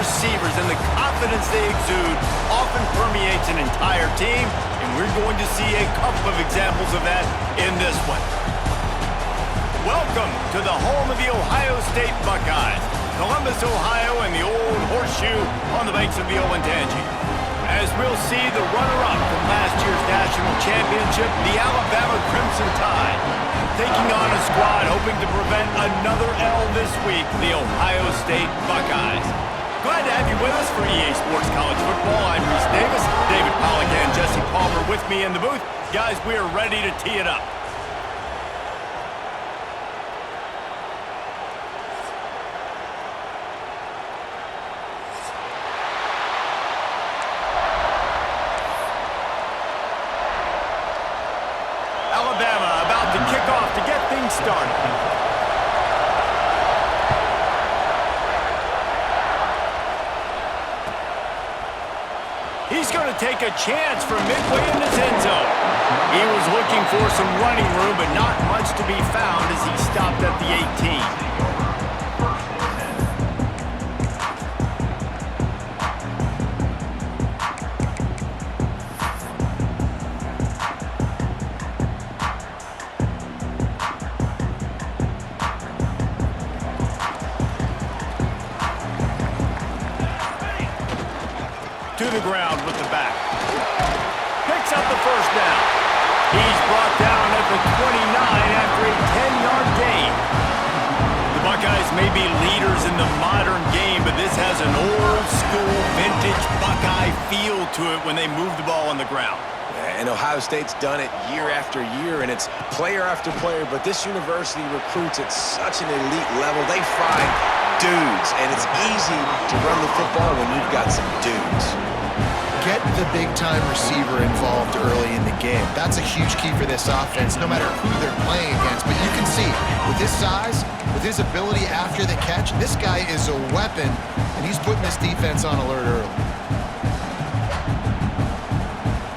receivers and the confidence they exude often permeates an entire team, and we're going to see a couple of examples of that in this one. Welcome to the home of the Ohio State Buckeyes, Columbus, Ohio, and the old horseshoe on the banks of the Olentangy. As we'll see the runner-up from last year's national championship, the Alabama Crimson Tide, taking on a squad hoping to prevent another L this week, the Ohio State Buckeyes. Glad to have you with us for EA Sports College Football. I'm Reese Davis, David Pollack and Jesse Palmer with me in the booth. Guys, we are ready to tee it up. Alabama about to kick off to get things started. He's going to take a chance from midway in his end zone. He was looking for some running room, but not much to be found as he stopped at the 18. To the ground with the back. Picks up the first down. He's brought down at the 29 after a 10-yard gain. The Buckeyes may be leaders in the modern game, but this has an old-school, vintage Buckeye feel to it when they move the ball on the ground. And Ohio State's done it year after year, and it's player after player, but this university recruits at such an elite level. They find dudes, and it's easy to run the football when you've got some dudes. Get the big-time receiver involved early in the game. That's a huge key for this offense, no matter who they're playing against. But you can see, with his size, with his ability after the catch, this guy is a weapon, and he's putting his defense on alert early.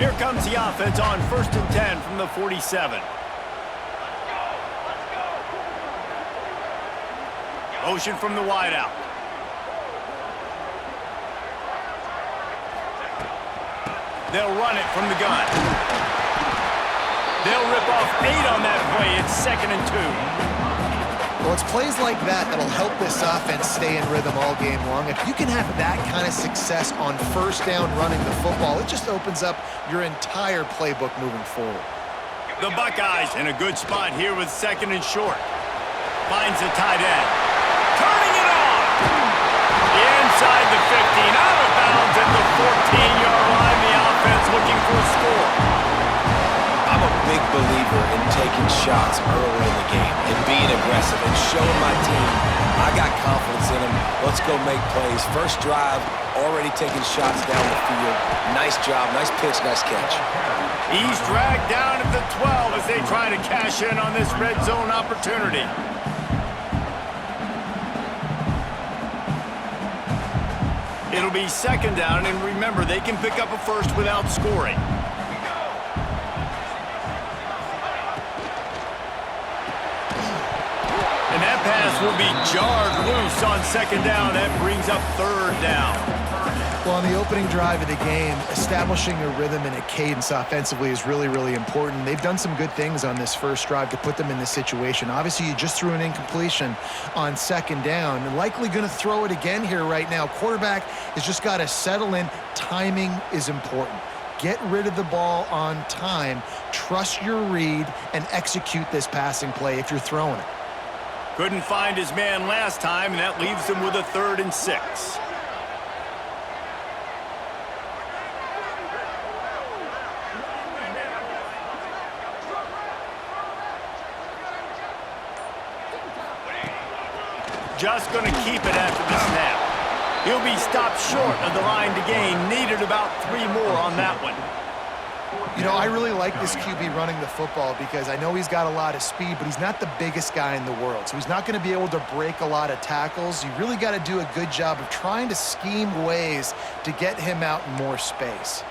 Here comes the offense on 1st and 10 from the 47. Motion from the wideout. They'll run it from the gun. They'll rip off 8 on that play. It's 2nd and 2. Well, it's plays like that that'll help this offense stay in rhythm all game long. If you can have that kind of success on first down running the football, it just opens up your entire playbook moving forward. The Buckeyes in a good spot here with 2nd and short. Finds the tight end. Turning it on! Inside the 15, out of bounds at the 14-yard line. The offense looking for a score. I'm a big believer in taking shots early in the game and being aggressive and showing my team I got confidence in them. Let's go make plays. First drive, already taking shots down the field. Nice job, nice pitch, nice catch. He's dragged down at the 12 as they try to cash in on this red zone opportunity. It'll be 2nd down, and remember, they can pick up a first without scoring. And that pass will be jarred loose on 2nd down. That brings up 3rd down. Well, on the opening drive of the game, establishing a rhythm and a cadence offensively is really, really important. They've done some good things on this first drive to put them in this situation. Obviously, you just threw an incompletion on 2nd down, and likely going to throw it again here right now. Quarterback has just got to settle in. Timing is important. Get rid of the ball on time, trust your read, and execute this passing play if you're throwing it. Couldn't find his man last time, and that leaves him with a 3rd and 6. Just going to keep it after the snap. He'll be stopped short of the line to gain. Needed about 3 more on that one. You know, I really like this QB running the football because I know he's got a lot of speed, but he's not the biggest guy in the world. So he's not going to be able to break a lot of tackles. You really got to do a good job of trying to scheme ways to get him out in more space.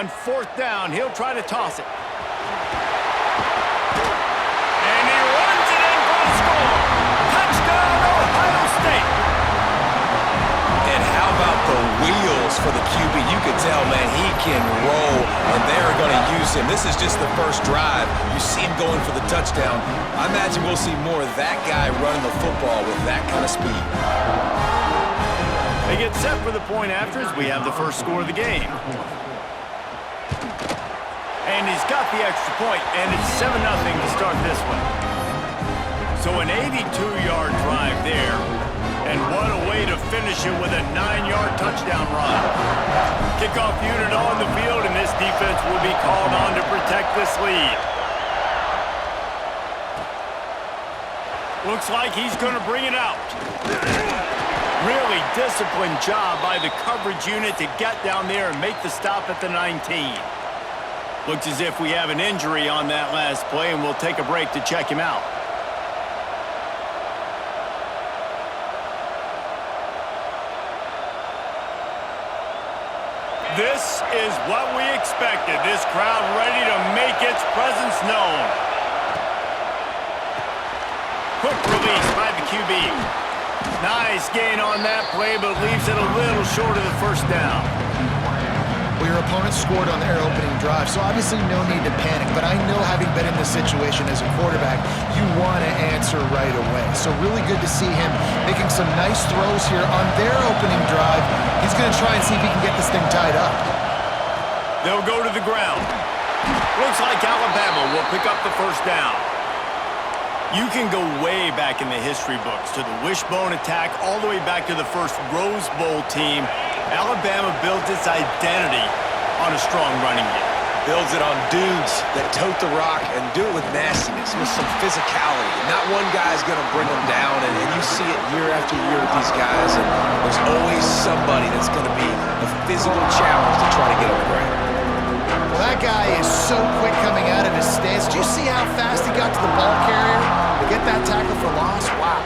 On fourth down, he'll try to toss it. And he runs it in for the score. Touchdown, Ohio State. And how about the wheels for the QB? You could tell, man, he can roll, and they're going to use him. This is just the first drive. You see him going for the touchdown. I imagine we'll see more of that guy running the football with that kind of speed. They get set for the point after as we have the first score of the game. And he's got the extra point, and it's 7-0 to start this one. So an 82-yard drive there, and what a way to finish it with a 9-yard touchdown run. Kickoff unit on the field, and this defense will be called on to protect this lead. Looks like he's going to bring it out. Really disciplined job by the coverage unit to get down there and make the stop at the 19. Looks as if we have an injury on that last play, and we'll take a break to check him out. This is what we expected. This crowd ready to make its presence known. Quick release by the QB. Nice gain on that play, but leaves it a little short of the first down. Well, your opponent scored on their opening drive, so obviously no need to panic. But I know, having been in this situation as a quarterback, you want to answer right away. So really good to see him making some nice throws here on their opening drive. He's going to try and see if he can get this thing tied up. They'll go to the ground. Looks like Alabama will pick up the first down. You can go way back in the history books to the wishbone attack, all the way back to the first Rose Bowl team. Alabama built its identity on a strong running game. Builds it on dudes that tote the rock and do it with nastiness, with some physicality. Not one guy's going to bring them down, and you see it year after year with these guys, and there's always somebody that's going to be a physical challenge to try to get on the ground. Well, that guy is so quick coming out of his stance. Do you see how fast he got to the ball carrier to get that tackle for loss? Wow.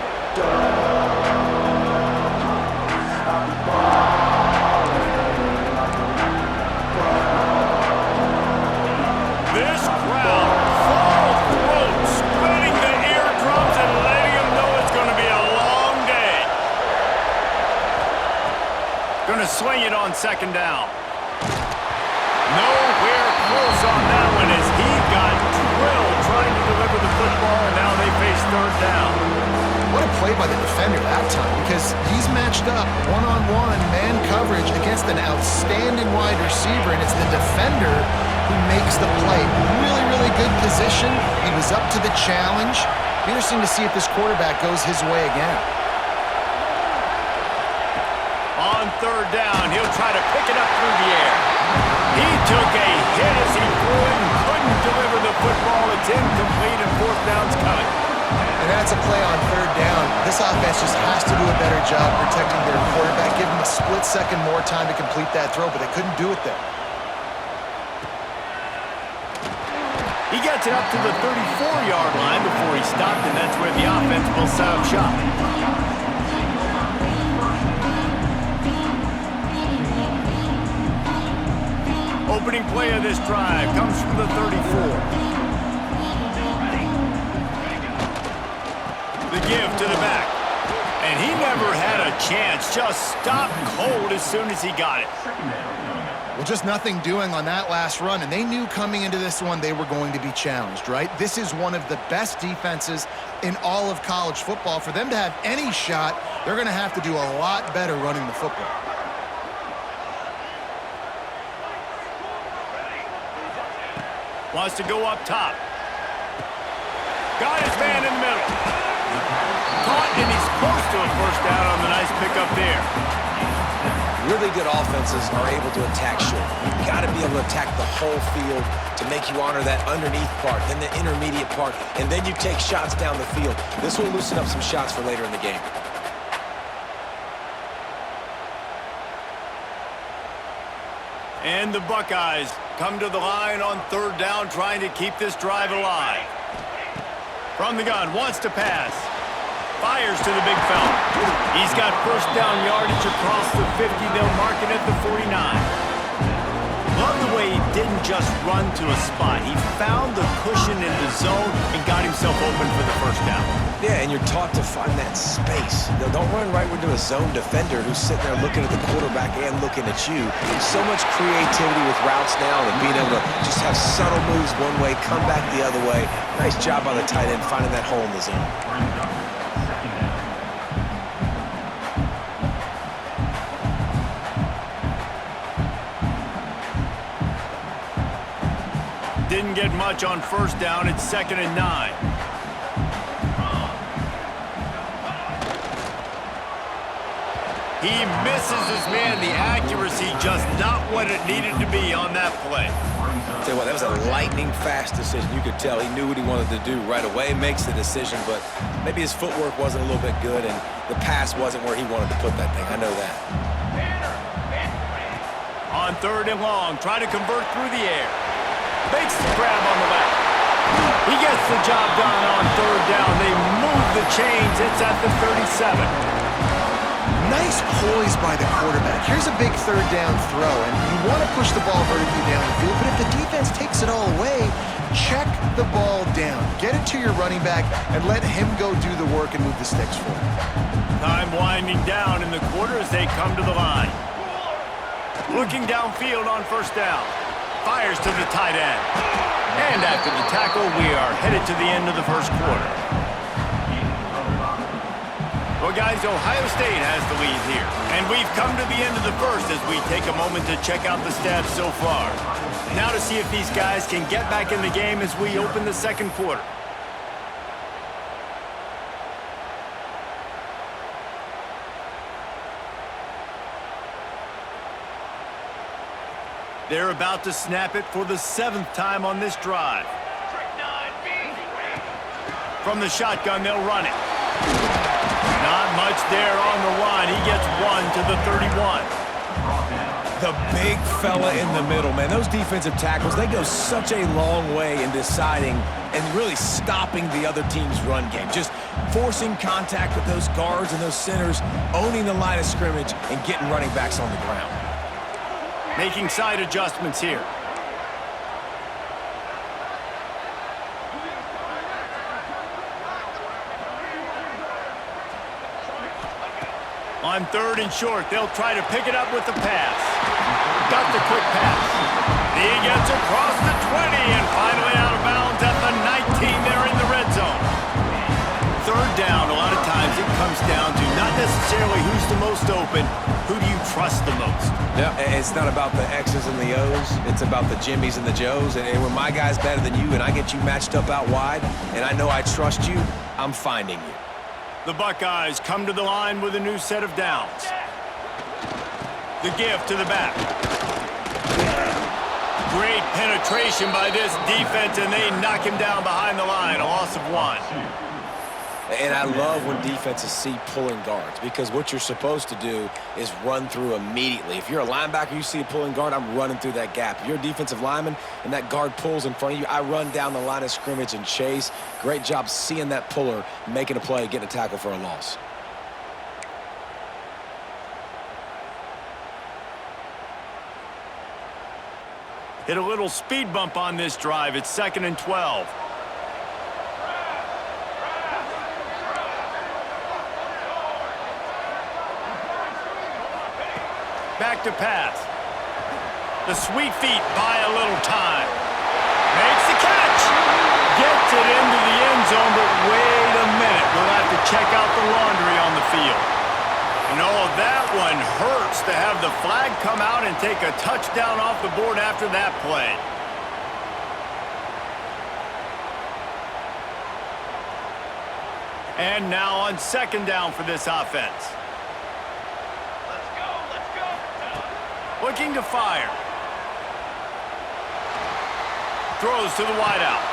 This crowd, full throat, spreading the eardrums and letting them know it's going to be a long day. Going to swing it on second down. Nowhere close on that one as he got drilled trying to deliver the football, and now they face third down. What a play by the defender that time, because he's matched up one-on-one man coverage against an outstanding wide receiver, and it's the defender who makes the play. Really, really good position. He was up to the challenge. Interesting to see if this quarterback goes his way again. On third down, he'll try to pick it up through the air. He took a hit as he threw it and couldn't deliver the football. It's incomplete, and fourth down's coming. And that's a play on third down. This offense just has to do a better job protecting their quarterback. Give him a split second more time to complete that throw, but they couldn't do it there. He gets it up to the 34-yard line before he stopped, and that's where the offense will set up shop. Opening play of this drive comes from the 34. The give to the back. And he never had a chance. Just stopped cold as soon as he got it. Well, just nothing doing on that last run, and they knew coming into this one they were going to be challenged, right? This is one of the best defenses in all of college football. For them to have any shot, they're going to have to do a lot better running the football. Wants to go up top. Got his man in the middle. Caught, and he's close to a first down on the nice pickup there. Really good offenses are able to attack short. You've got to be able to attack the whole field to make you honor that underneath part, then the intermediate part, and then you take shots down the field. This will loosen up some shots for later in the game. And the Buckeyes come to the line on third down, trying to keep this drive alive. From the gun, wants to pass. Fires to the big fella. He's got first down yardage across the 50. They'll mark it at the 49. Love the way he didn't just run to a spot. He found the cushion in the zone and got himself open for the first down. Yeah, and you're taught to find that space. Don't run right into a zone defender who's sitting there looking at the quarterback and looking at you. So much creativity with routes now and being able to just have subtle moves one way, come back the other way. Nice job by the tight end finding that hole in the zone. Didn't get much on first down. It's 2nd and 9. He misses his man. The accuracy just not what it needed to be on that play. Tell you what, that was a lightning-fast decision. You could tell he knew what he wanted to do right away, makes the decision, but maybe his footwork wasn't a little bit good, and the pass wasn't where he wanted to put that thing. I know that. On 3rd and long, try to convert through the air. Makes the grab on the left. He gets the job done on 3rd down. They move the chains. It's at the 37. Nice poise by the quarterback. Here's a big 3rd down throw, and you want to push the ball vertically down the field, but if the defense takes it all away, check the ball down. Get it to your running back and let him go do the work and move the sticks for him. Time winding down in the quarter as they come to the line. Looking downfield on 1st down. Fires to the tight end. And after the tackle, we are headed to the end of the 1st quarter. Well, guys, Ohio State has the lead here. And we've come to the end of the 1st as we take a moment to check out the stats so far. Now to see if these guys can get back in the game as we open the 2nd quarter. They're about to snap it for the 7th time on this drive. From the shotgun, they'll run it. Not much there on the line. He gets 1 to the 31. The big fella in the middle, man. Those defensive tackles, they go such a long way in deciding and really stopping the other team's run game. Just forcing contact with those guards and those centers, owning the line of scrimmage, and getting running backs on the ground. Making side adjustments here. On 3rd and short, they'll try to pick it up with the pass. Got the quick pass. He gets across the 20 and finally out of bounds at the 19. They're in the red zone. 3rd down, a lot of times it comes down to not necessarily who's the most open, who do you trust the most? Yeah, it's not about the X's and the O's. It's about the Jimmys and the Joes. And when my guy's better than you and I get you matched up out wide and I know I trust you, I'm finding you. The Buckeyes come to the line with a new set of downs. The give to the back. Great penetration by this defense, and they knock him down behind the line, a loss of 1. And I love when defenses see pulling guards because what you're supposed to do is run through immediately. If you're a linebacker, you see a pulling guard, I'm running through that gap. If you're a defensive lineman and that guard pulls in front of you, I run down the line of scrimmage and chase. Great job seeing that puller, making a play, getting a tackle for a loss. Hit a little speed bump on this drive. It's 2nd and 12. Back to pass. The sweet feet buy a little time. Makes the catch. Gets it into the end zone, but wait a minute. We'll have to check out the laundry on the field. And oh, that one hurts to have the flag come out and take a touchdown off the board after that play. And now on 2nd down for this offense. Looking to fire. Throws to the wideout.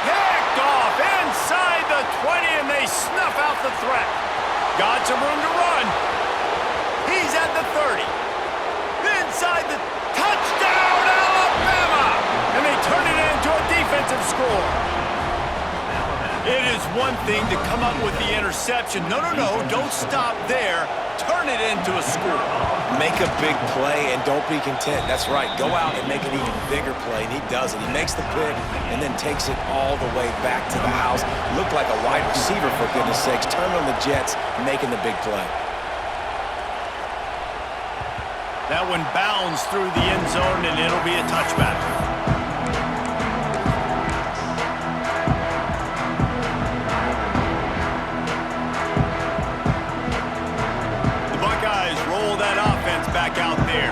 Picked off inside the 20, and they snuff out the threat. Got some room to run. He's at the 30. Inside the touchdown, Alabama! And they turn it into a defensive score. It is one thing to come up with the interception. No, don't stop there. turn it into a score. Make a big play and don't be content. That's right. Go out and make an even bigger play, and he does it. He makes the pick and then takes it all the way back to the house. Looked like a wide receiver, for goodness sakes. Turned on the Jets, making the big play. That one bounds through the end zone, and it'll be a touchback. Back out there.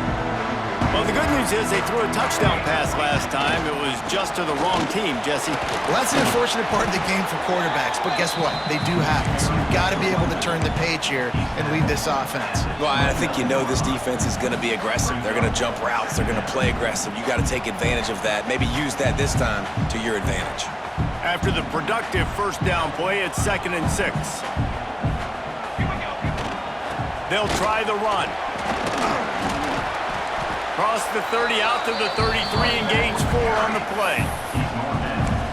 Well, the good news is they threw a touchdown pass last time. It was just to the wrong team, Jesse. Well, that's an unfortunate part of the game for quarterbacks, but guess what? They do happen. So you've got to be able to turn the page here and lead this offense. Well, I think you know this defense is going to be aggressive. They're going to jump routes. They're going to play aggressive. You got to take advantage of that. Maybe use that this time to your advantage. After the productive first down play, it's 2nd and 6. They'll try the run. Cross the 30 out to the 33 and gains 4 on the play.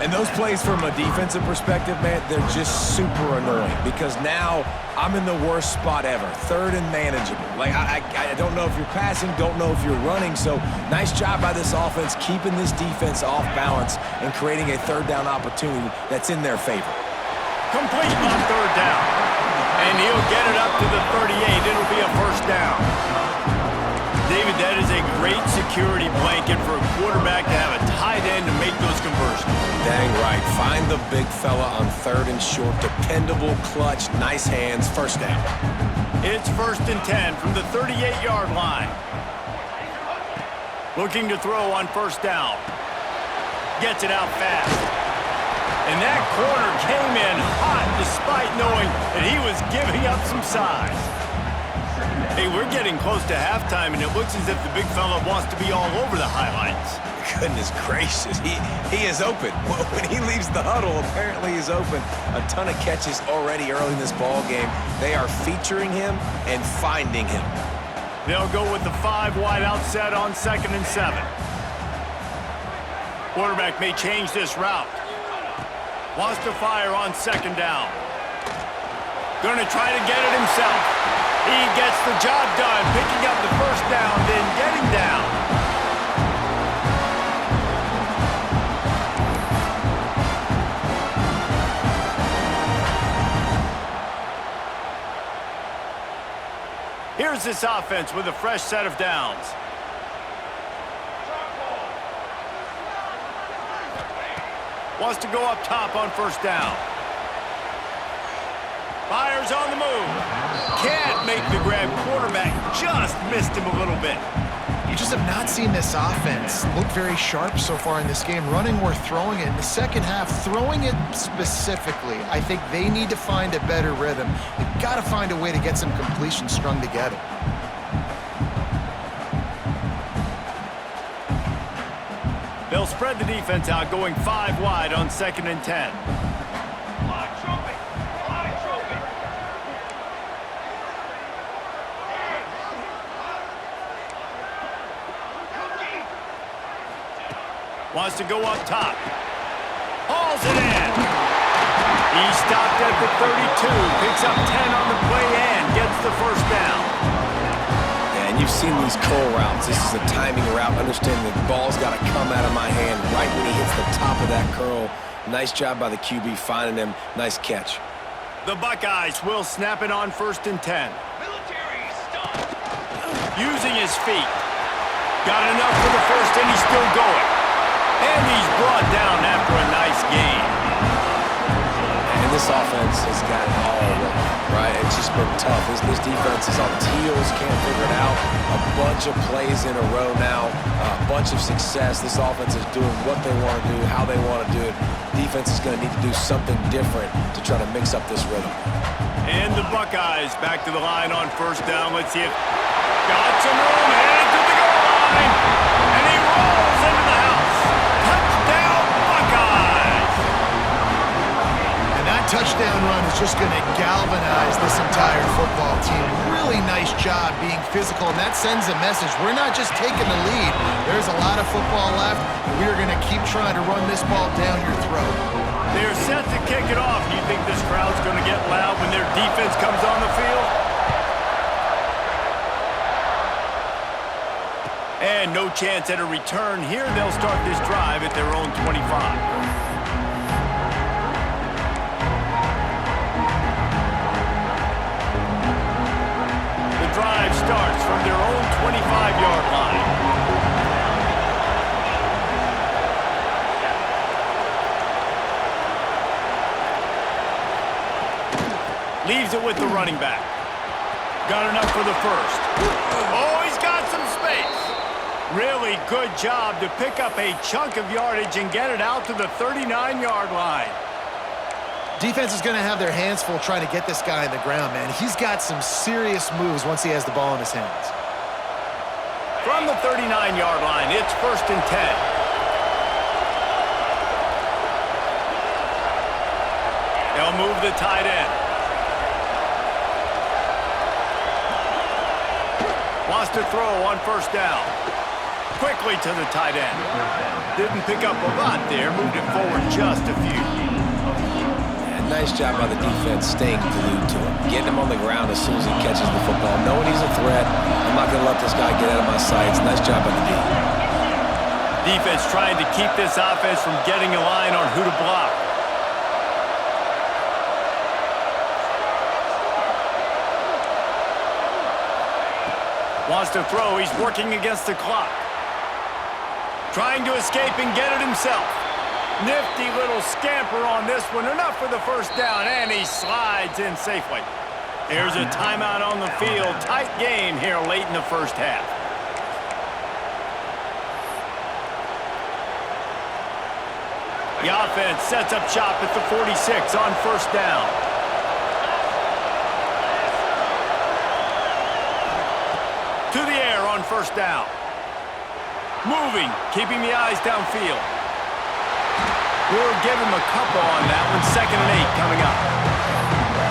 And those plays from a defensive perspective, man, they're just super annoying because now I'm in the worst spot ever. 3rd and manageable. Like, I don't know if you're passing, don't know if you're running. So nice job by this offense keeping this defense off balance and creating a 3rd down opportunity that's in their favor. Complete on 3rd down. And he'll get it up to the 38. It'll be a first down. David, that is a great security blanket for a quarterback to have a tight end to make those conversions. Dang right. Find the big fella on 3rd and short. Dependable, clutch, nice hands, first down. It's 1st and 10 from the 38-yard line. Looking to throw on 1st down. Gets it out fast. And that corner came in hot despite knowing that he was giving up some size. Hey, we're getting close to halftime, and it looks as if the big fella wants to be all over the highlights. Goodness gracious, he is open. When he leaves the huddle, apparently he's open. A ton of catches already early in this ball game. They are featuring him and finding him. They'll go with the 5 wide out set on 2nd and 7. Quarterback may change this route. Wants to fire on 2nd down. Going to try to get it himself. He gets the job done, picking up the first down, then getting down. Here's this offense with a fresh set of downs. Wants to go up top on 1st down. Fires on the move. Can't make the grab. Quarterback just missed him a little bit. You just have not seen this offense look very sharp so far in this game, running or throwing it. In the second half, throwing it specifically, I think they need to find a better rhythm. They've got to find a way to get some completions strung together. They'll spread the defense out, going 5 wide on 2nd and 10. Wants to go up top. Hauls it in. He stopped at the 32. Picks up 10 on the play and gets the first down. And you've seen these curl routes. This is a timing route. Understanding the ball's got to come out of my hand right when he hits the top of that curl. Nice job by the QB finding him. Nice catch. The Buckeyes will snap it on 1st and 10. Using his feet. Got enough for the first, and he's still going. And he's brought down after a nice game. And this offense has got it all right. It's just been tough. This defense is on its heels, can't figure it out. A bunch of plays in a row now, a bunch of success. This offense is doing what they want to do, how they want to do it. Defense is going to need to do something different to try to mix up this rhythm. And the Buckeyes back to the line on 1st down. Let's see if got some room, headed to the goal line, and he rolls into the house. Touchdown, Buckeyes! And that touchdown run is just going to galvanize this entire football team. Really nice job being physical, and that sends a message. We're not just taking the lead. There's a lot of football left, and we are going to keep trying to run this ball down your throat. They're set to kick it off. Do you think this crowd's going to get loud when their defense comes on the field? And no chance at a return here. They'll start this drive at their own 25. Drive starts from their own 25-yard line. Leaves it with the running back. Got enough for the first. Oh, he's got some space. Really good job to pick up a chunk of yardage and get it out to the 39-yard line. Defense is going to have their hands full trying to get this guy on the ground, man. He's got some serious moves once he has the ball in his hands. From the 39-yard line, it's 1st and 10. They'll move the tight end. Wants to throw on 1st down. Quickly to the tight end. Didn't pick up a lot there, moved it forward just a few. Nice job by the defense staying glued to him. Getting him on the ground as soon as he catches the football. Knowing he's a threat, I'm not going to let this guy get out of my sights. Nice job by the D. Defense trying to keep this offense from getting a line on who to block. Wants to throw. He's working against the clock. Trying to escape and get it himself. Nifty little scamper on this one. Enough for the 1st down, and he slides in safely. There's a timeout on the field. Tight game here late in the 1st half. The offense sets up shop at the 46 on 1st down. To the air on 1st down. Moving, keeping the eyes downfield. We'll give him a couple on that one. 2nd and 8 coming up.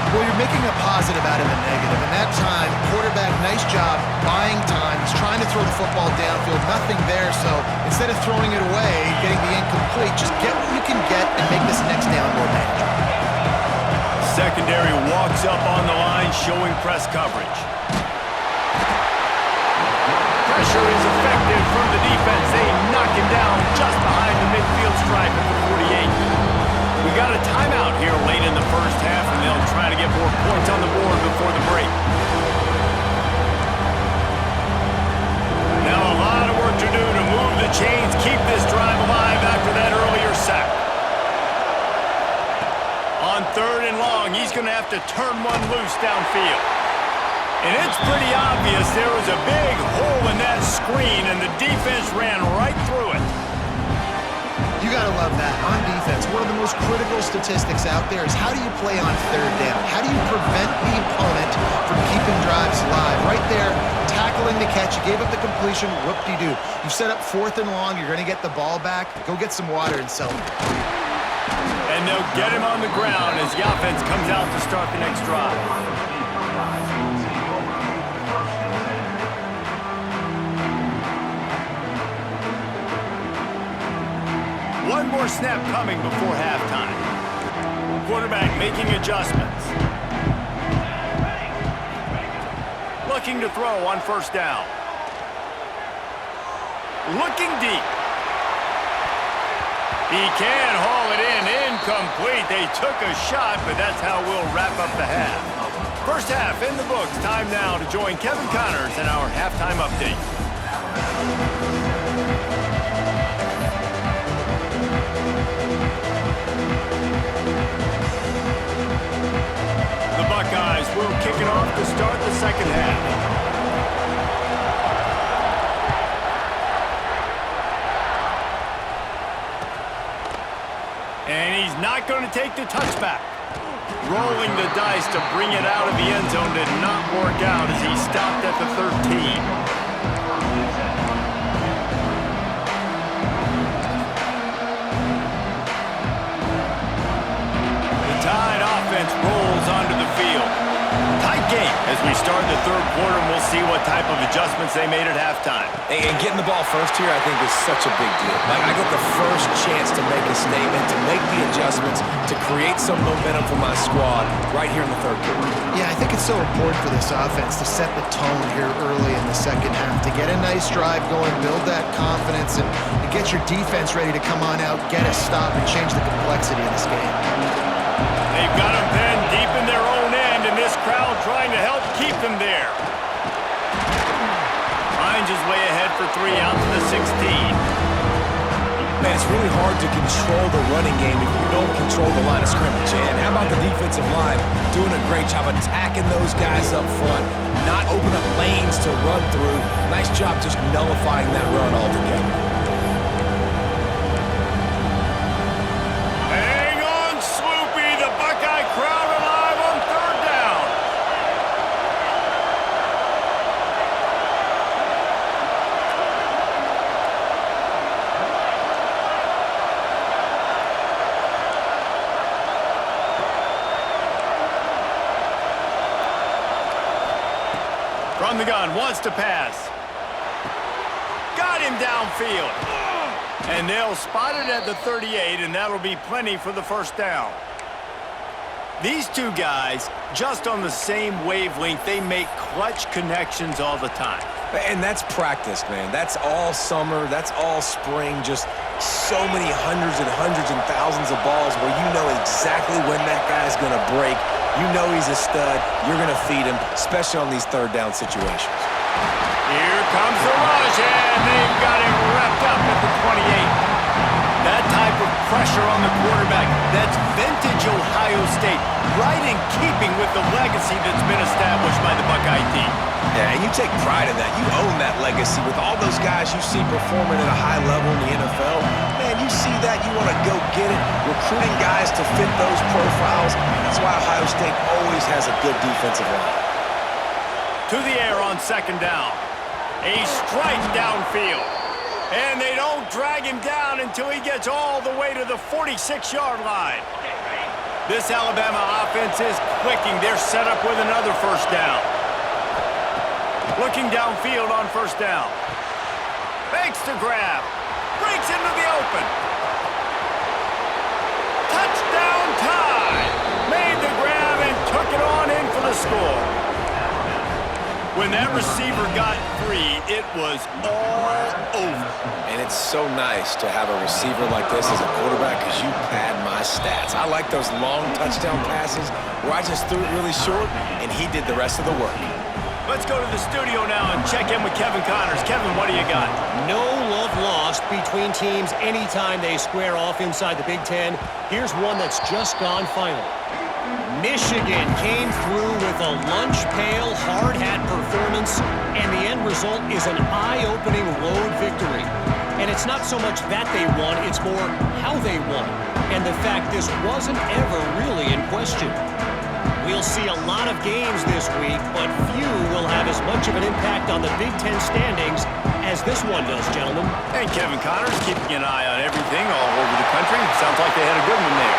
Well, you're making a positive out of a negative. And that time, quarterback, nice job buying time. He's trying to throw the football downfield. Nothing there. So instead of throwing it away, getting the incomplete, just get what you can get and make this next down more manageable. Secondary walks up on the line, showing press coverage. Pressure is effective from the defense. They knock him down just behind the midfield stripe at the 48. We got a timeout here late in the 1st half, and they'll try to get more points on the board before the break. Now a lot of work to do to move the chains, keep this drive alive after that earlier sack. On 3rd and long, he's going to have to turn one loose downfield. And it's pretty obvious there was a big hole in that screen, and the defense ran right through it. You got to love that. On defense, one of the most critical statistics out there is how do you play on 3rd down? How do you prevent the opponent from keeping drives alive? Right there, tackling the catch. You gave up the completion, whoop-de-doo. You set up 4th and long. You're going to get the ball back. Go get some water and celebrate. And they'll get him on the ground as the offense comes out to start the next drive. One more snap coming before halftime. Quarterback making adjustments. Looking to throw on 1st down. Looking deep. He can haul it in. Incomplete. They took a shot, but that's how we'll wrap up the half. 1st half in the books. Time now to join Kevin Connors in our halftime update. The Buckeyes will kick it off to start the 2nd half. And he's not going to take the touchback. Rolling the dice to bring it out of the end zone did not work out as he stopped at the 13. Tide offense rolls onto the field. Tight game as we start the third quarter, and we'll see what type of adjustments they made at halftime. And getting the ball first here, I think, is such a big deal. Like, I get the first chance to make a statement, to make the adjustments, to create some momentum for my squad right here in the third quarter. Yeah, I think it's so important for this offense to set the tone here early in the second half, to get a nice drive going, build that confidence, and get your defense ready to come on out, get a stop, and change the complexity of this game. They've got him pinned deep in their own end, and this crowd trying to help keep them there. Finds his way ahead for 3 out to the 16. Man, it's really hard to control the running game if you don't control the line of scrimmage. And how about the defensive line doing a great job attacking those guys up front, not open up lanes to run through. Nice job just nullifying that run altogether. Hang on, Sloopy. The Buckeye crowd alive on third down. From the gun, wants to pass. Got him downfield. And they'll spot it at the 38, and that'll be plenty for the first down. These two guys, just on the same wavelength, they make clutch connections all the time. And that's practice, man. That's all summer. That's all spring. Just so many hundreds and thousands of balls where you know exactly when that guy's going to break. You know he's a stud. You're going to feed him, especially on these third down situations. Here comes the rush, and they've got him wrapped up at the 28. That type of pressure on the quarterback, that's vintage Ohio State, right in keeping with the legacy that's been established by the Buckeye team. Yeah, and you take pride in that. You own that legacy with all those guys you see performing at a high level in the NFL. Man, you see that, you want to go get it, recruiting guys to fit those profiles. That's why Ohio State always has a good defensive line. To the air on second down. A strike downfield. And they don't drag him down until he gets all the way to the 46-yard line. This Alabama offense is clicking. They're set up with another first down. Looking downfield on first down. Fakes to grab. Breaks into the open. Touchdown tie. Made the grab and took it on in for the score. When that receiver got free, it was all over. And it's so nice to have a receiver like this as a quarterback because you pad my stats. I like those long touchdown passes where I just threw it really short and he did the rest of the work. Let's go to the studio now and check in with Kevin Connors. Kevin, what do you got? No love lost between teams anytime they square off inside the Big Ten. Here's one that's just gone final. Michigan came through with a lunch pail, hard hat performance, and the end result is an eye-opening road victory. And it's not so much that they won, it's more how they won, and the fact this wasn't ever really in question. We'll see a lot of games this week, but few will have as much of an impact on the Big Ten standings as this one does, gentlemen. And Kevin Connors keeping an eye on everything all over the country. Sounds like they had a good one there.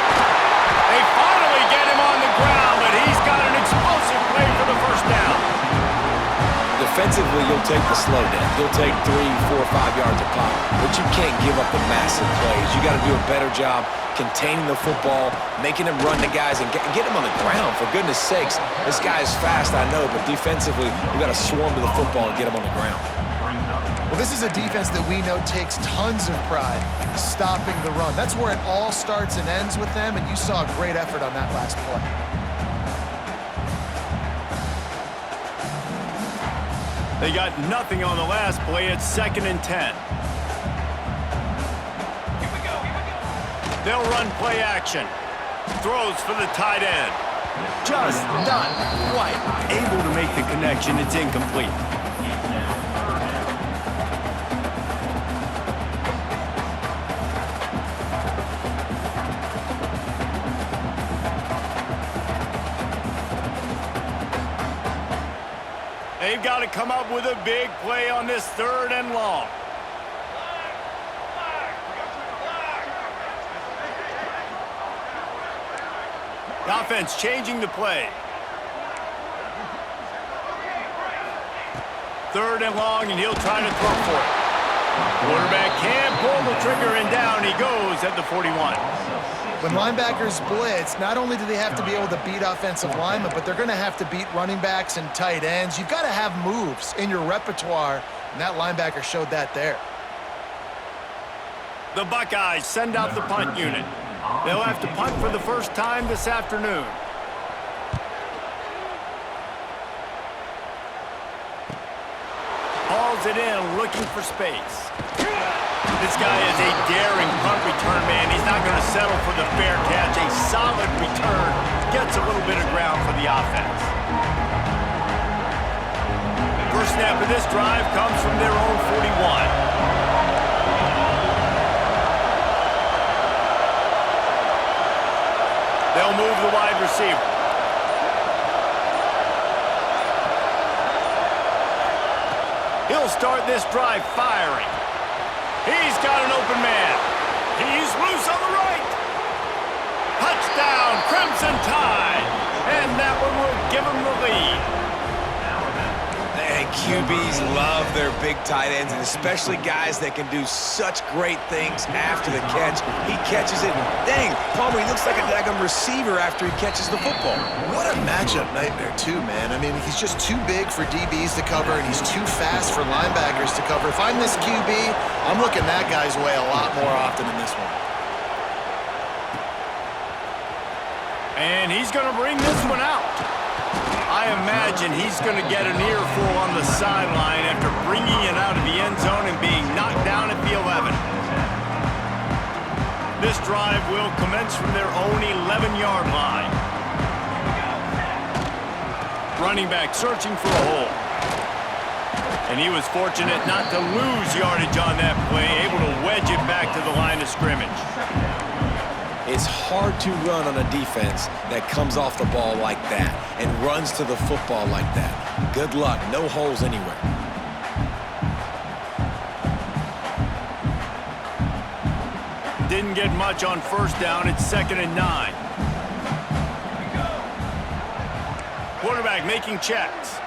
They finally get him on the ground, but he's got an explosive play for the first down. Defensively, you'll take the slow down. You'll take 3, 4, 5 yards a pop, but you can't give up the massive plays. You got to do a better job containing the football, making him run to guys, and get him on the ground. For goodness sakes, this guy is fast, I know, but defensively, we got to swarm to the football and get him on the ground. Well, this is a defense that we know takes tons of pride stopping the run. That's where it all starts and ends with them, and you saw a great effort on that last play. They got nothing on the last play. It's 2nd and 10. They'll run play action. Throws for the tight end. Just not quite able to make the connection. It's incomplete. They've got to come up with a big play on this 3rd and long. The offense changing the play. 3rd and long, and he'll try to throw for it. Quarterback can't pull the trigger, and down he goes at the 41. When linebackers blitz, not only do they have to be able to beat offensive linemen, but they're going to have to beat running backs and tight ends. You've got to have moves in your repertoire, and that linebacker showed that there. The Buckeyes send out the punt unit. They'll have to punt for the first time this afternoon. Hauls it in, looking for space. This guy is a daring punt return man. He's not going to settle for the fair catch. A solid return gets a little bit of ground for the offense. First snap of this drive comes from their own 41. They'll move the wide receiver. He'll start this drive firing. He's got an open man. He's loose on the right. Touchdown, Crimson Tide. And that one will give him the lead. And QBs love their big tight ends, and especially guys that can do such great things after the catch. He catches it, and dang, Palmer, he looks like a daggum receiver after he catches the football. What a matchup nightmare, too, man. I mean, he's just too big for DBs to cover, and he's too fast for linebackers to cover. If I'm this QB, I'm looking that guy's way a lot more often in this one. And he's going to bring this one out. I imagine he's going to get an earful on the sideline after bringing it out of the end zone and being knocked down at the 11. This drive will commence from their own 11-yard line. Running back searching for a hole. And he was fortunate not to lose yardage on that play, able to wedge it back to the line of scrimmage. It's hard to run on a defense that comes off the ball like that and runs to the football like that. Good luck. No holes anywhere. Didn't get much on first down. It's 2nd and 9. Quarterback making checks.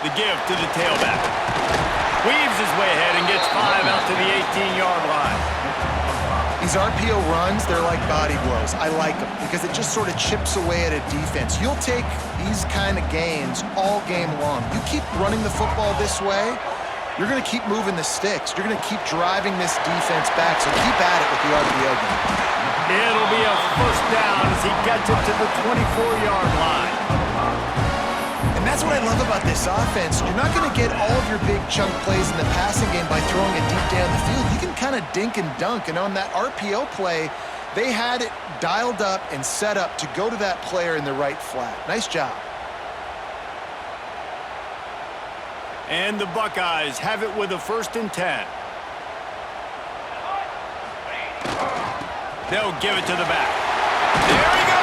The give to the tailback. Weaves his way ahead and gets 5 out to the 18-yard line. These RPO runs, they're like body blows. I like them because it just sort of chips away at a defense. You'll take these kind of gains all game long. You keep running the football this way, you're going to keep moving the sticks. You're going to keep driving this defense back, so keep at it with the RPO game. It'll be a first down as he gets it to the 24-yard line. And that's what I love about this offense. You're not going to get all of your big chunk plays in the passing game by throwing it deep down the field. You can kind of dink and dunk. And on that RPO play, they had it dialed up and set up to go to that player in the right flat. Nice job. And the Buckeyes have it with a 1st and 10. They'll give it to the back. There he goes.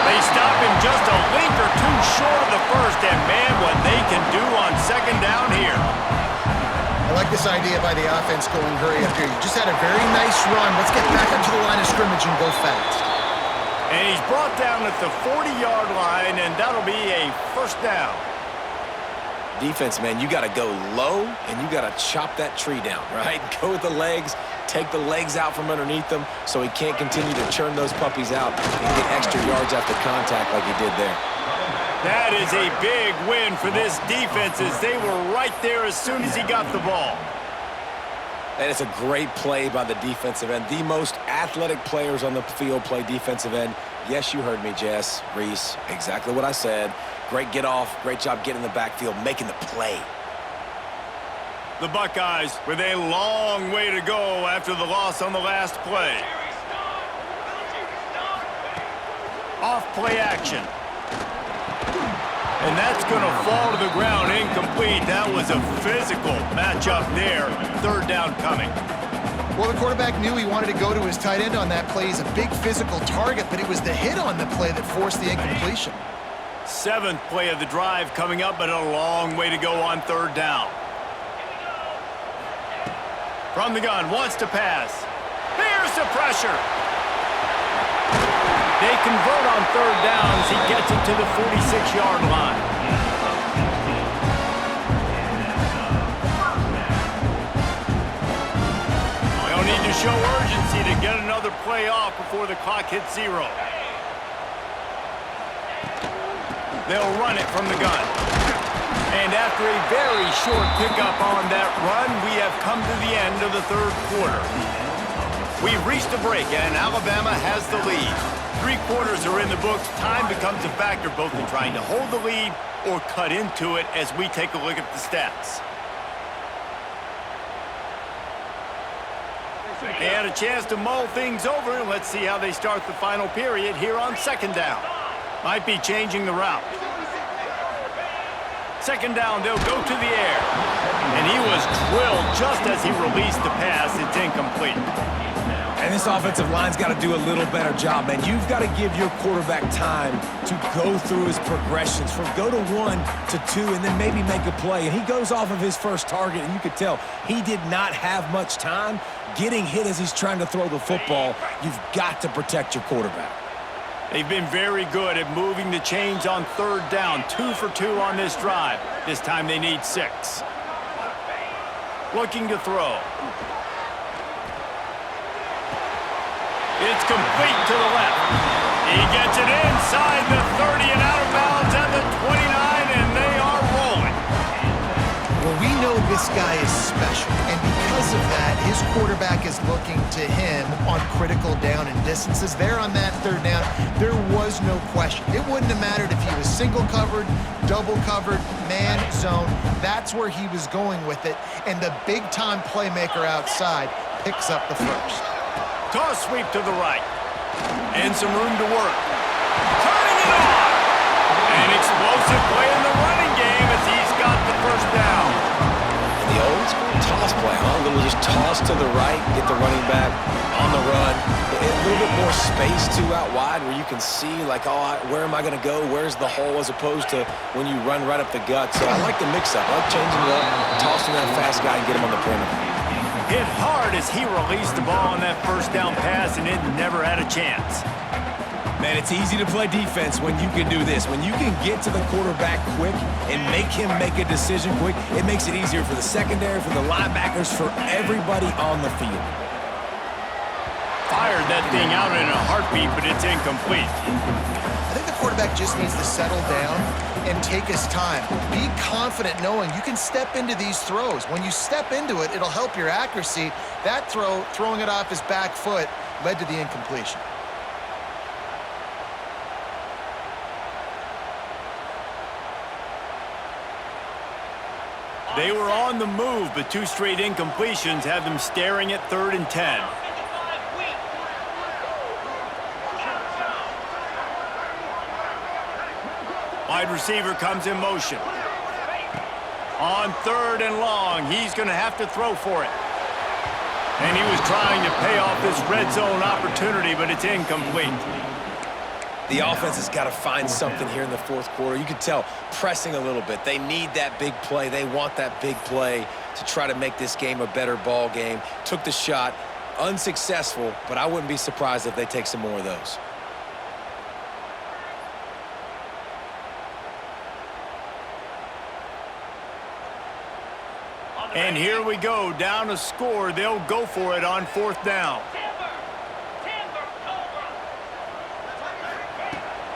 They stop him just a link or two short of the first, and man, what they can do on 2nd down here. I like this idea by the offense going hurry up here. You just had a very nice run. Let's get back up to the line of scrimmage and go fast. And he's brought down at the 40-yard line, and that'll be a 1st down. Defense, man, you got to go low, and you got to chop that tree down, right? Go with the legs, take the legs out from underneath them so he can't continue to churn those puppies out and get extra yards after contact like he did there. That is a big win for this defense as they were right there as soon as he got the ball. And it's a great play by the defensive end. The most athletic players on the field play defensive end. Yes, you heard me, Jess, Reese, exactly what I said. Great get off, great job getting in the backfield, making the play. The Buckeyes with a long way to go after the loss on the last play. Off play action. And that's going to fall to the ground incomplete. That was a physical matchup there. 3rd down coming. Well, the quarterback knew he wanted to go to his tight end on that play. He's a big physical target, but it was the hit on the play that forced the incompletion. 7th play of the drive coming up, but a long way to go on 3rd down. From the gun, wants to pass. Here's the pressure. They convert on 3rd down as he gets it to the 46-yard line. need to show urgency to get another play off before the clock hits 0. They'll run it from the gun. And after a very short pickup on that run, we have come to the end of the third quarter. We've reached a break, and Alabama has the lead. 3 quarters are in the books. Time becomes a factor both in trying to hold the lead or cut into it as we take a look at the stats. They had a chance to mull things over. Let's see how they start the final period here on second down. Might be changing the route. Second down, they'll go to the air. And he was drilled just as he released the pass. It's incomplete. And this offensive line's got to do a little better job, man. You've got to give your quarterback time to go through his progressions from go to 1 to 2 and then maybe make a play. And he goes off of his first target, and you could tell he did not have much time getting hit as he's trying to throw the football. You've got to protect your quarterback. They've been very good at moving the chains on third down. 2 for 2 on this drive. This time they need 6. Looking to throw. It's complete to the left. He gets it inside the 30 and out of bounds at the 29, and they are rolling. Well, we know this guy is special, and because of that, his quarterback is looking to him on critical down and distances. There on that third down, there was no question. It wouldn't have mattered if he was single covered, double covered, man, zone. That's where he was going with it, and the big-time playmaker outside picks up the first. Toss sweep to the right. And some room to work. Turning it on! An explosive play in the running game as he's got the first down. And the old school toss play, huh? A little just toss to the right, get the running back on the run. A little bit more space, too, out wide where you can see, like, oh, where am I going to go? Where's the hole? As opposed to when you run right up the gut. So I like the mix-up. I like changing it up, tossing that fast guy and get him on the perimeter. Hit hard as he released the ball on that first down pass, and it never had a chance. Man, it's easy to play defense when you can do this. When you can get to the quarterback quick and make him make a decision quick, it makes it easier for the secondary, for the linebackers, for everybody on the field. Fired that thing out in a heartbeat, but it's incomplete. I think the quarterback just needs to settle down and take his time. Be confident knowing you can step into these throws. When you step into it, it'll help your accuracy. That throw, throwing it off his back foot, led to the incompletion. They were on the move, but 2 straight incompletions have them staring at 3rd and 10. Wide receiver comes in motion. On 3rd and long, he's going to have to throw for it. And he was trying to pay off this red zone opportunity, but it's incomplete. The offense has got to find something here in the fourth quarter. You can tell pressing a little bit. They need that big play. They want that big play to try to make this game a better ball game. Took the shot, unsuccessful, but I wouldn't be surprised if they take some more of those. And here we go, down a score. They'll go for it on 4th down.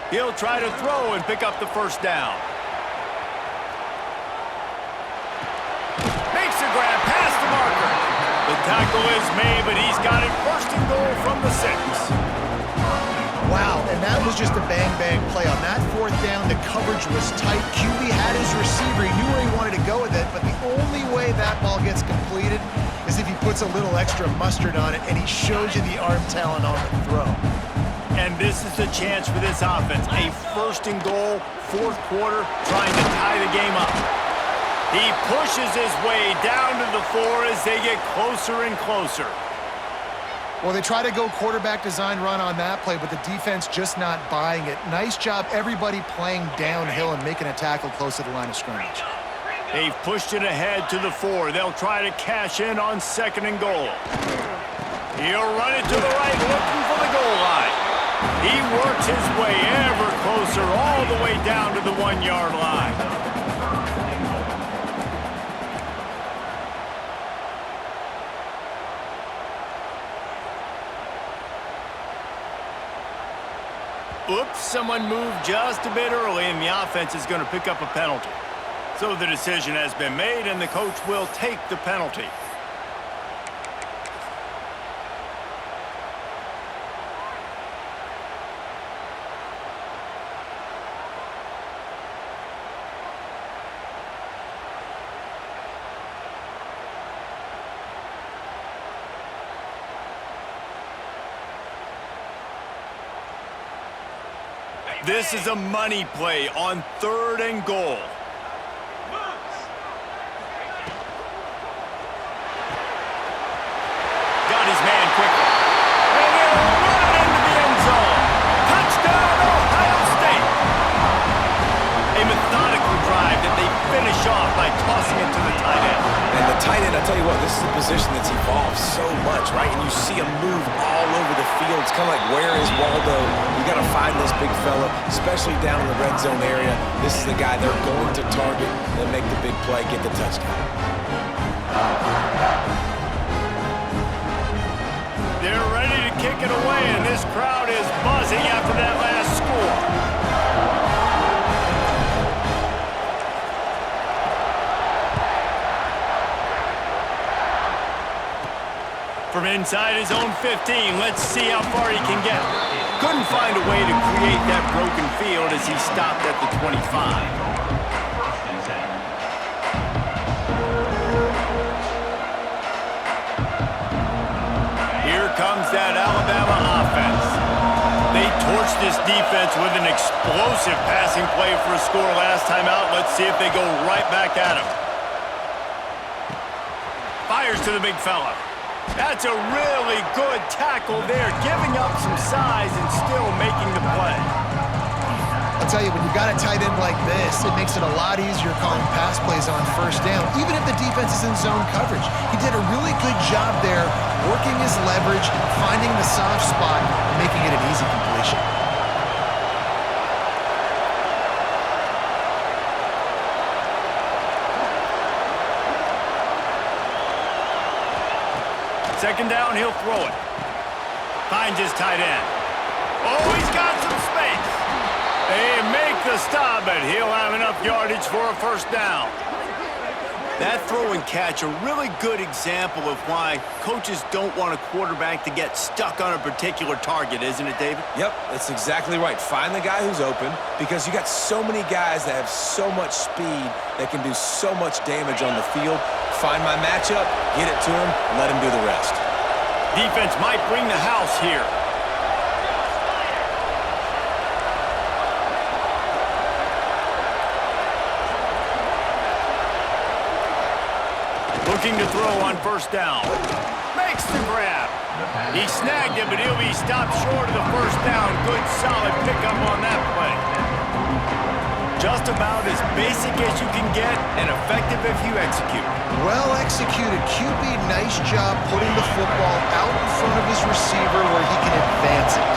He'll try to throw and pick up the first down. Makes a grab past the marker. The tackle is made, but he's got it 1st and goal from the 6. Wow, and that was just a bang-bang play. On that 4th down, the coverage was tight. QB had his receiver. He knew where he wanted to go with it, but the only way that ball gets completed is if he puts a little extra mustard on it, and he shows you the arm talent on the throw. And this is the chance for this offense. A 1st and goal, 4th quarter, trying to tie the game up. He pushes his way down to the 4 as they get closer and closer. Well, they try to go quarterback design run on that play, but the defense just not buying it. Nice job, everybody playing downhill and making a tackle close to the line of scrimmage. They've pushed it ahead to the 4. They'll try to cash in on 2nd and goal. He'll run it to the right, looking for the goal line. He works his way ever closer, all the way down to the 1-yard line. Oops, someone moved just a bit early, and the offense is going to pick up a penalty. So the decision has been made, and the coach will take the penalty. This is a money play on 3rd and goal. Got his man quickly. And he'll run it into the end zone. Touchdown, Ohio State. A methodical drive that they finish off by tossing it to the tight end. And the tight end, I tell you what, this is a position that's evolved so much, right? And you see him move all over the field. It's kind of like, where is Waldo? You got to find this big fella, especially down in the red zone area. This is the guy they're going to target and make the big play, get the touchdown. They're ready to kick it away, and this crowd is buzzing after that last score. From inside his own 15, let's see how far he can get. Couldn't find a way to create that broken field as he stopped at the 25. Here comes that Alabama offense. They torched this defense with an explosive passing play for a score last time out. Let's see if they go right back at him. Fires to the big fella. That's a really good tackle there, giving up some size and still making the play. I'll tell you, when you got a tight end like this, it makes it a lot easier calling pass plays on 1st down, even if the defense is in zone coverage. He did a really good job there, working his leverage, finding the soft spot, and making it an easy completion. Second down, he'll throw it. Finds his tight end. Oh, he's got some space. They make the stop, but he'll have enough yardage for a 1st down. That throw and catch, a really good example of why coaches don't want a quarterback to get stuck on a particular target, isn't it, David? Yep, that's exactly right. Find the guy who's open, because you got so many guys that have so much speed that can do so much damage on the field. Find my matchup, get it to him, and let him do the rest. Defense might bring the house here. Looking to throw on 1st down. Makes the grab. He snagged it, but he'll be stopped short of the 1st down. Good, solid pickup on that play. Just about as basic as you can get and effective if you execute. Well executed. QB, nice job putting the football out in front of his receiver where he can advance it.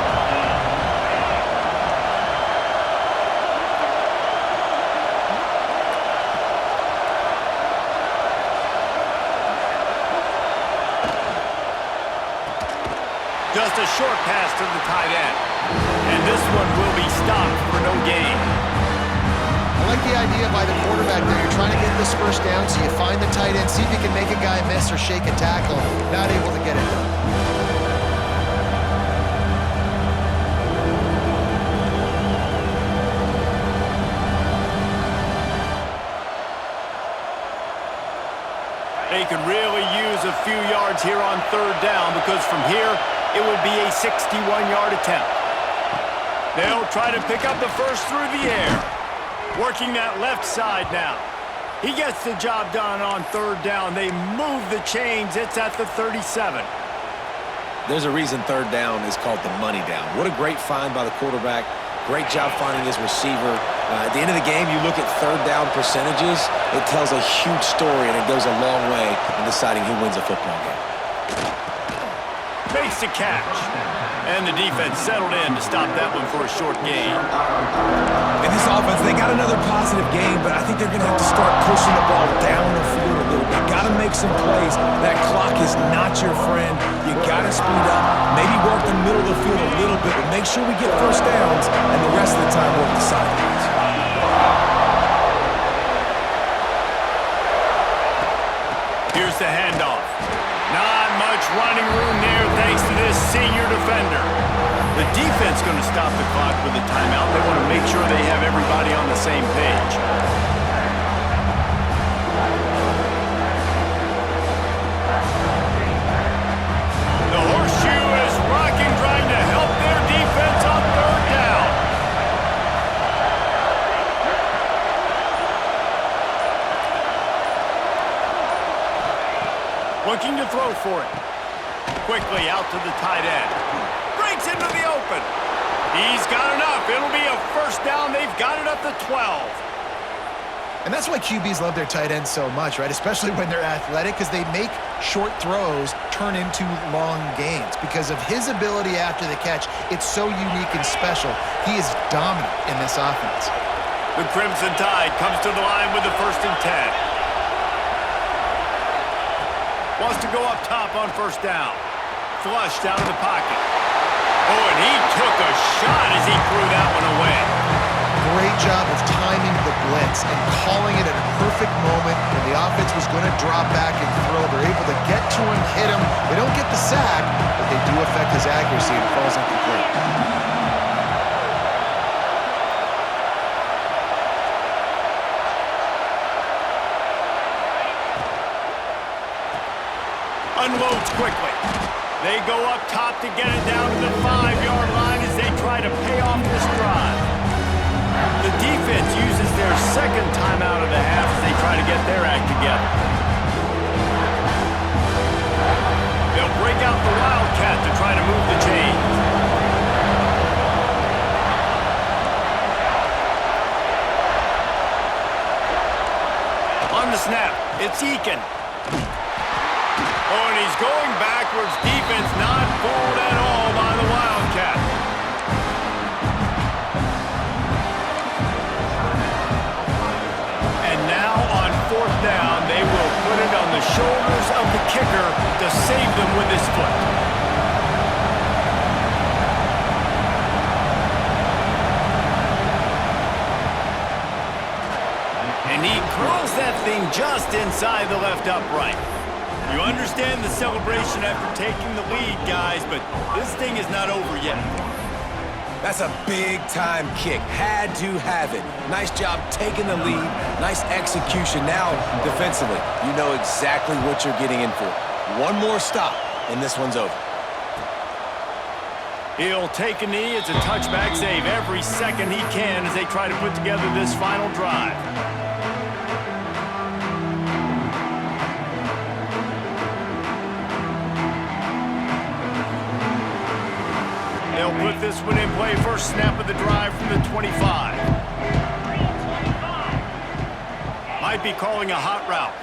Just a short pass to the tight end. And this one will be stopped for no gain. I like the idea by the quarterback there. You're trying to get this 1st down, so you find the tight end, see if you can make a guy miss or shake a tackle. Not able to get it done. They could really use a few yards here on 3rd down, because from here, it would be a 61-yard attempt. They'll try to pick up the 1st through the air. Working that left side now. He gets the job done on 3rd down. They move the chains. It's at the 37. There's a reason 3rd down is called the money down. What a great find by the quarterback. Great job finding his receiver. At the end of the game, you look at 3rd down percentages. It tells a huge story, and it goes a long way in deciding who wins a football game. Makes the catch. And the defense settled in to stop that one for a short gain. In this offense, they got another positive game, but I think they're going to have to start pushing the ball down the field a little bit. Got to make some plays. That clock is not your friend. You got got to speed up, maybe work the middle of the field a little bit, but make sure we get first downs and the rest of the time work the sidelines. Here's the handoff. Not much running room there thanks to this senior defender. The defense going to stop the clock with a timeout. They want to make sure they have everybody on the same page. The horseshoe is rocking, trying to help their defense on third down. Looking to throw for it. Quickly out to the tight end. Breaks into the open. He's got enough. It'll be a first down. They've got it up to 12. And that's why QBs love their tight ends so much, right? Especially when they're athletic, because they make short throws turn into long gains. Because of his ability after the catch, it's so unique and special. He is dominant in this offense. The Crimson Tide comes to the line with the 1st and 10. Wants to go up top on first down. Flush down in the pocket. Oh, and he took a shot as he threw that one away. Great job of timing the blitz and calling it at a perfect moment when the offense was going to drop back and throw. They're able to get to him, hit him. They don't get the sack, but they do affect his accuracy and falls incomplete. Unloads quickly. They go up top to get it down to the 5-yard line as they try to pay off this drive. The defense uses their second timeout of the half as they try to get their act together. They'll break out the Wildcat to try to move the chains. On the snap, it's Eakin. Oh, and he's going backwards. Defense not fooled at all by the Wildcat. And now on 4th down, they will put it on the shoulders of the kicker to save them with his foot. And he curls that thing just inside the left upright. You understand the celebration after taking the lead, guys, but this thing is not over yet. That's a big-time kick. Had to have it. Nice job taking the lead. Nice execution. Now, defensively, you know exactly what you're getting in for. One more stop, and this one's over. He'll take a knee. It's a touchback save every second he can as they try to put together this final drive. They'll put this one in play. First snap of the drive from the 25. Might be calling a hot route.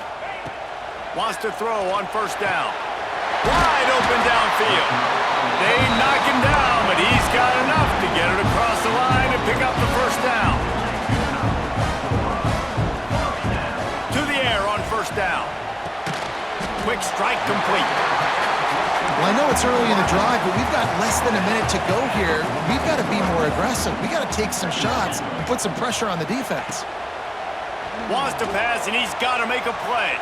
Wants to throw on first down. Wide open downfield. They knock him down, but he's got enough to get it across the line and pick up the first down. To the air on first down. Quick strike complete. Well, I know it's early in the drive, but we've got less than a minute to go here. We've got to be more aggressive. We've got to take some shots and put some pressure on the defense. Wants to pass, and he's got to make a play.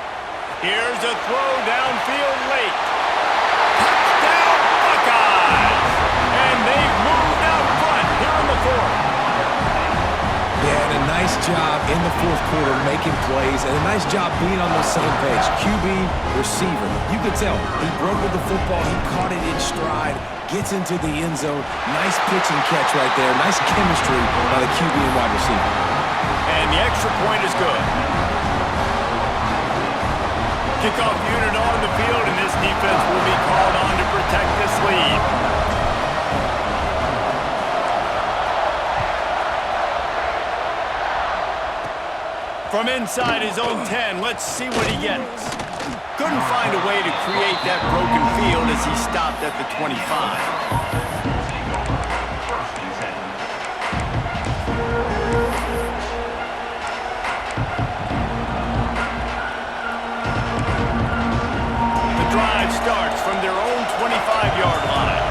Here's a throw downfield late. Touchdown, Buckeyes! And they've moved out front here in the 4th. Yeah, and a nice job in the 4th quarter making plays, and a nice job being on the same page. QB, receiver. You could tell he broke with the football. He caught it in stride, gets into the end zone. Nice pitch and catch right there. Nice chemistry by the QB and wide receiver. And the extra point is good. Kickoff unit on the field, and this defense will be called on to protect this lead. From inside his own 10, let's see what he gets. Couldn't find a way to create that broken field as he stopped at the 25. The drive starts from their own 25. 25-yard line.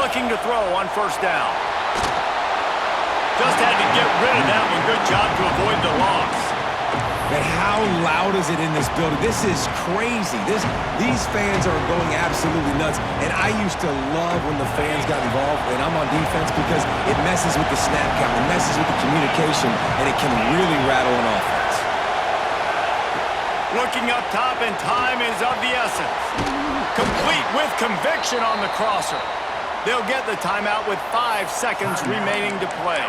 Looking to throw on first down. Just had to get rid of that one. Good job to avoid the loss. And how loud is it in this building? This is crazy. These fans are going absolutely nuts. And I used to love when the fans got involved, and I'm on defense, because it messes with the snap count, it messes with the communication, and it can really rattle an offense. Looking up top, and time is of the essence. Complete with conviction on the crosser. They'll get the timeout with 5 seconds remaining to play.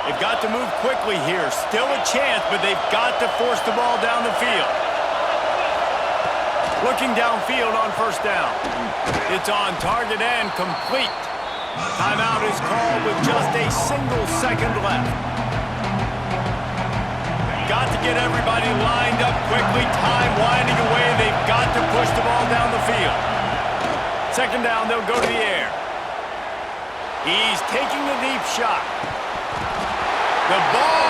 They've got to move quickly here. Still a chance, but they've got to force the ball down the field. Looking downfield on first down. It's on target and complete. Timeout is called with just a single second left. Got to get everybody lined up quickly. Time winding away. They've got to push the ball down the field. Second down, they'll go to the air. He's taking the deep shot. The ball